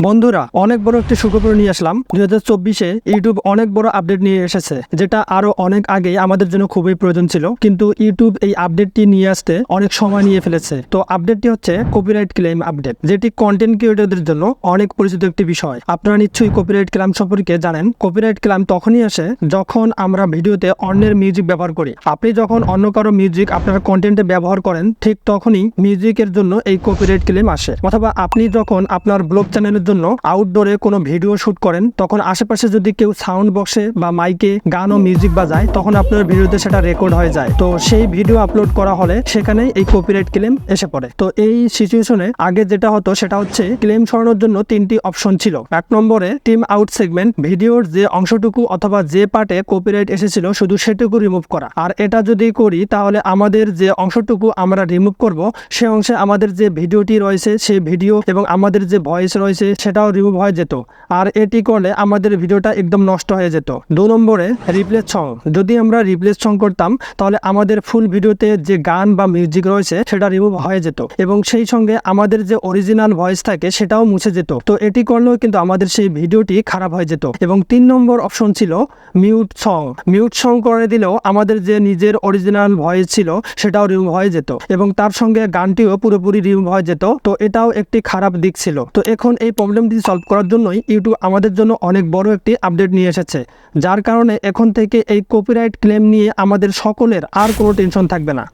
বন্ধুরা অনেক বড় একটি সুখবর নিয়ে আসলাম। 2024-এ ইউটিউব অনেক বড় আপডেট নিয়ে এসেছে, যেটা আরো অনেক আগে আমাদের জন্য খুবই প্রয়োজন ছিল, কিন্তু ইউটিউব এই আপডেটটি নিয়ে আসতে অনেক সময় নিয়ে ফেলেছে। তো আপডেটটি হচ্ছে কপিরাইট ক্লেম আপডেট, যেটি কন্টেন্ট ক্রিয়েটরদের জন্য অনেক পরিচিত একটি বিষয়। আপনারা নিশ্চয়ই কপিরাইট ক্লেম সম্পর্কে জানেন। কপিরাইট ক্লেম তখনই আসে যখন আমরা ভিডিওতে অন্যের মিউজিক ব্যবহার করি। আপনি যখন অন্য কারো মিউজিক আপনার কন্টেন্টে ব্যবহার করেন, ঠিক তখনই মিউজিকের জন্য এই কপিরাইট ক্লেম আসে। অথবা আপনি যখন আপনার ব্লগ চ্যানেলের জন্য আউটডোরে কোনো ভিডিও শুট করেন, তখন আশেপাশে যদি কেউ সাউন্ড বক্সে বা মাইকে গান ও মিউজিক বাজায়, তখন আপনার ভিডিওতে সেটা রেকর্ড হয়ে যায়। তো সেই ভিডিও আপলোড করা হলে সেখানে এই কপিরাইট ক্লেম এসে পড়ে। তো এই সিচুয়েশনে আগে যেটা হতো সেটা হচ্ছে ক্লেম সরানোর জন্য তিনটি অপশন ছিল। এক নম্বরে টিম আউট সেগমেন্ট, ভিডিওর যে অংশটুকু অথবা যে পার্টে কপিরাইট এসেছিল শুধু সেটুকু রিমুভ করা। আর এটা যদি করি তাহলে আমাদের যে অংশটুকু আমরা রিমুভ করব সে অংশে আমাদের যে ভিডিওটি রয়েছে সেই ভিডিও এবং আমাদের যে ভয়েস রয়েছে সেটাও রিমুভ হয়ে যেত। আর এটি করলে আমাদের ভিডিওটা একদম নষ্ট হয়ে যেত। 2 নম্বরে রিপ্লেস সং, যদি আমরা রিপ্লেস সং করতাম তাহলে আমাদের ফুল ভিডিওতে যে গান বা মিউজিক রয়েছে সেটা রিমুভ হয়ে যেত এবং সেই সঙ্গে আমাদের যে অরিজিনাল ভয়েস থাকে সেটাও মুছে যেত। তো এটি করলেও কিন্তু আমাদের সেই ভিডিওটি খারাপ হয়ে যেত। এবং 3 নম্বর অপশন ছিল মিউট সং। মিউট সং করে দিলেও আমাদের যে নিজের অরিজিনাল ভয়েস ছিল সেটাও রিমুভ হয়ে যেত এবং তার সঙ্গে গানটিও পুরোপুরি রিমুভ হয়ে যেত। তো এটাও একটি খারাপ দিক ছিল। তো এখন এই প্রবলেমটি সলভ করার জন্যই ইউটিউব আমাদের জন্য অনেক বড় একটি আপডেট নিয়ে এসেছে, যার কারণে এখন থেকে এই কপিরাইট ক্লেম নিয়ে আমাদের সকলের আর কোনো টেনশন থাকবে না।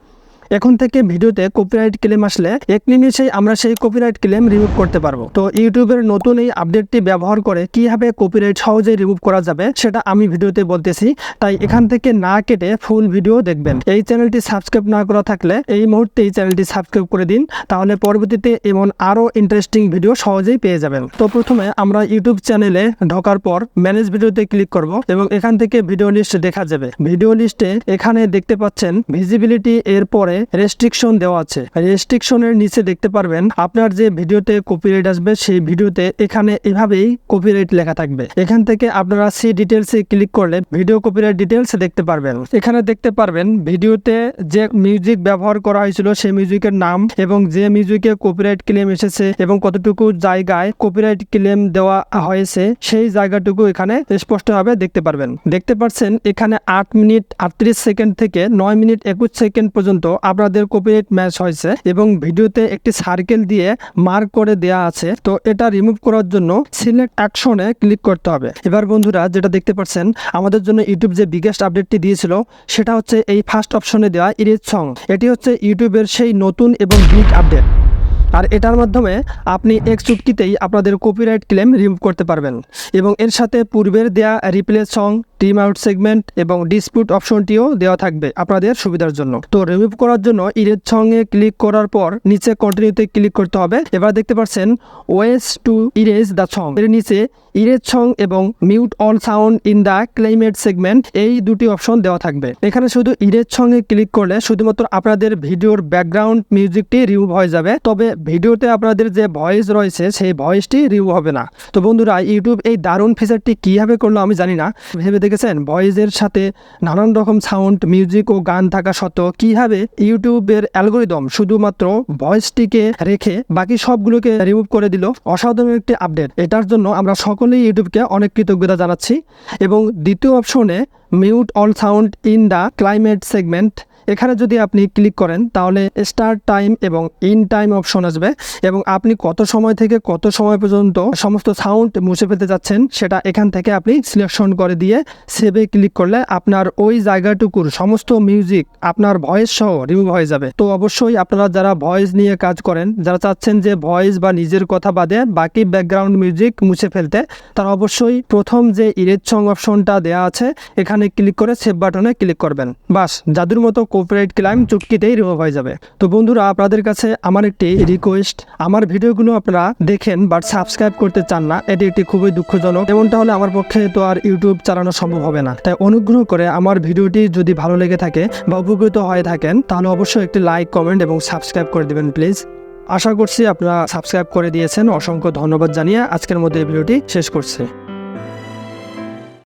এখন থেকে ভিডিওতে কপিরাইট ক্লেম আসলে এক নিমিষেই আমরা সেই কপিরাইট ক্লেম রিমুভ করতে পারবো। তো ইউটিউবের নতুন এই আপডেটটি ব্যবহার করে কিভাবে কপিরাইট সহজেই রিমুভ করা যাবে সেটা আমি ভিডিওতে বলতেছি, তাই এখান থেকে না কেটে ফুল ভিডিও দেখবেন। এই চ্যানেলটি সাবস্ক্রাইব না করা থাকলে এই মুহূর্তে এই চ্যানেলটি সাবস্ক্রাইব করে দিন, তাহলে পরবর্তীতে এমন আরও ইন্টারেস্টিং ভিডিও সহজেই পেয়ে যাবেন। তো প্রথমে আমরা ইউটিউব চ্যানেলে ঢোকার পর ম্যানেজ ভিডিওতে ক্লিক করব এবং এখান থেকে ভিডিও লিস্ট দেখা যাবে। ভিডিও লিস্টে এখানে দেখতে পাচ্ছেন ভিজিবিলিটি, এর পরে রেস্ট্রিকশন দেওয়া আছে। রেস্ট্রিকশনের নিচে দেখতে পারবেন আপনার যে ভিডিওতে কপিরাইট আসবে সেই ভিডিওতে এখানে এভাবেই কপিরাইট লেখা থাকবে। এখান থেকে আপনারা সি ডিটেলসে ক্লিক করলে ভিডিও কপিরাইট ডিটেলস দেখতে পারবেন। এখানে দেখতে পারবেন ভিডিওতে যে মিউজিক ব্যবহার করা হয়েছিল সেই মিউজিকের নাম এবং যে মিউজিকে কপিরাইট ক্লেম এসেছে এবং কতটুকু জায়গায় কপিরাইট ক্লেম দেওয়া হয়েছে সেই জায়গাটুকু এখানে স্পষ্টভাবে দেখতে পারবেন। দেখতে পাচ্ছেন এখানে 8 মিনিট 38 সেকেন্ড থেকে 9 মিনিট 21 সেকেন্ড পর্যন্ত আপনাদের কপিরাইট ম্যাচ হয়েছে এবং ভিডিওতে একটি সার্কেল দিয়ে মার্ক করে দেয়া আছে। তো এটা রিমুভ করার জন্য সিলেক্ট অ্যাকশনে ক্লিক করতে হবে। এবার বন্ধুরা যেটা দেখতে পাচ্ছেন আমাদের জন্য ইউটিউব যে বিগেস্ট আপডেটটি দিয়েছিল সেটা হচ্ছে এই ফার্স্ট অপশনে দেওয়া ইরেজ সং। এটি হচ্ছে ইউটিউবের সেই নতুন এবং বিগ আপডেট, আর এটার মাধ্যমে আপনি এক চুটকিতেই আপনাদের কপিরাইট ক্লেম রিমুভ করতে পারবেন। এবং এর সাথে পূর্বের দেয়া replace song, team out segment এবং ডিসপিউট অপশনটিও দেওয়া থাকবে আপনাদের সুবিধার জন্য। তো রিমুভ করার জন্য ইরেজ সঙ্গে ক্লিক করার পর নিচে কন্টিনিউতে ক্লিক করতে হবে। এবার দেখতে পাচ্ছেন ওয়েস টু ইরেজ দ্য সং, এর নিচে ইরেজ সং এবং mute all sound in the climate segment, এই দুটি অপশন দেওয়া থাকবে। এখানে শুধু ইরেজ সঙ্গে ক্লিক করলে শুধুমাত্র আপনাদের ভিডিওর ব্যাকগ্রাউন্ড মিউজিকটি রিমুভ হয়ে যাবে, তবে ভিডিওতে আপনাদের যে ভয়েস রয়েছে সেই ভয়েসটি রিমুভ হবে না। তো বন্ধুরা ইউটিউব এই দারুণ ফিচারটি কীভাবে করলো আমি জানি না। ভেবে দেখেছেন ভয়েসের সাথে নানান রকম সাউন্ড, মিউজিক ও গান থাকা সত্ত্বেও কীভাবে ইউটিউবের অ্যালগোরিদম শুধুমাত্র ভয়েসটিকে রেখে বাকি সবগুলোকে রিমুভ করে দিল। অসাধারণ একটি আপডেট। এটার জন্য আমরা সকলেই ইউটিউবকে অনেক কৃতজ্ঞতা জানাচ্ছি। এবং দ্বিতীয় অপশনে mute all sound in the climate segment, এখানে যদি আপনি ক্লিক করেন তাহলে স্টার্ট টাইম এবং ইন টাইম অপশন আসবে এবং আপনি কত সময় থেকে কত সময় পর্যন্ত সমস্ত সাউন্ড মুছে ফেলতে যাচ্ছেন সেটা এখান থেকে আপনি সিলেকশন করে দিয়ে সেভে ক্লিক করলে আপনার ওই জায়গাটুকুর সমস্ত মিউজিক আপনার ভয়েস সহ রিমুভ হয়ে যাবে। তো অবশ্যই আপনারা যারা ভয়েস নিয়ে কাজ করেন, যারা চাচ্ছেন যে ভয়েস বা নিজের কথা বাদে বাকি ব্যাকগ্রাউন্ড মিউজিক মুছে ফেলতে, তারা অবশ্যই প্রথম যে ইরেজ সং অপশনটা দেওয়া আছে এখানে ক্লিক করে সেভ বাটনে ক্লিক করবেন। বাস জাদুর মতো কপিরাইট ক্লেম চুটকিতেই রিমুভ হয়ে যাবে। তো বন্ধুরা আপনাদের কাছে আমার একটি রিকোয়েস্ট, আমার ভিডিওগুলো আপনারা দেখেন বাট সাবস্ক্রাইব করতে চান না, এটি একটি খুবই দুঃখজনক। এমনটা হলে আমার পক্ষে তো আর ইউটিউব চালানো সম্ভব হবে না। তাই অনুগ্রহ করে আমার ভিডিওটি যদি ভালো লেগে থাকে বা উপকৃত হয়ে থাকেন তাহলে অবশ্যই একটি লাইক, কমেন্ট এবং সাবস্ক্রাইব করে দেবেন প্লিজ। আশা করছি আপনারা সাবস্ক্রাইব করে দিয়েছেন। অসংখ্য ধন্যবাদ জানিয়ে আজকের মধ্যে এই ভিডিওটি শেষ করছি।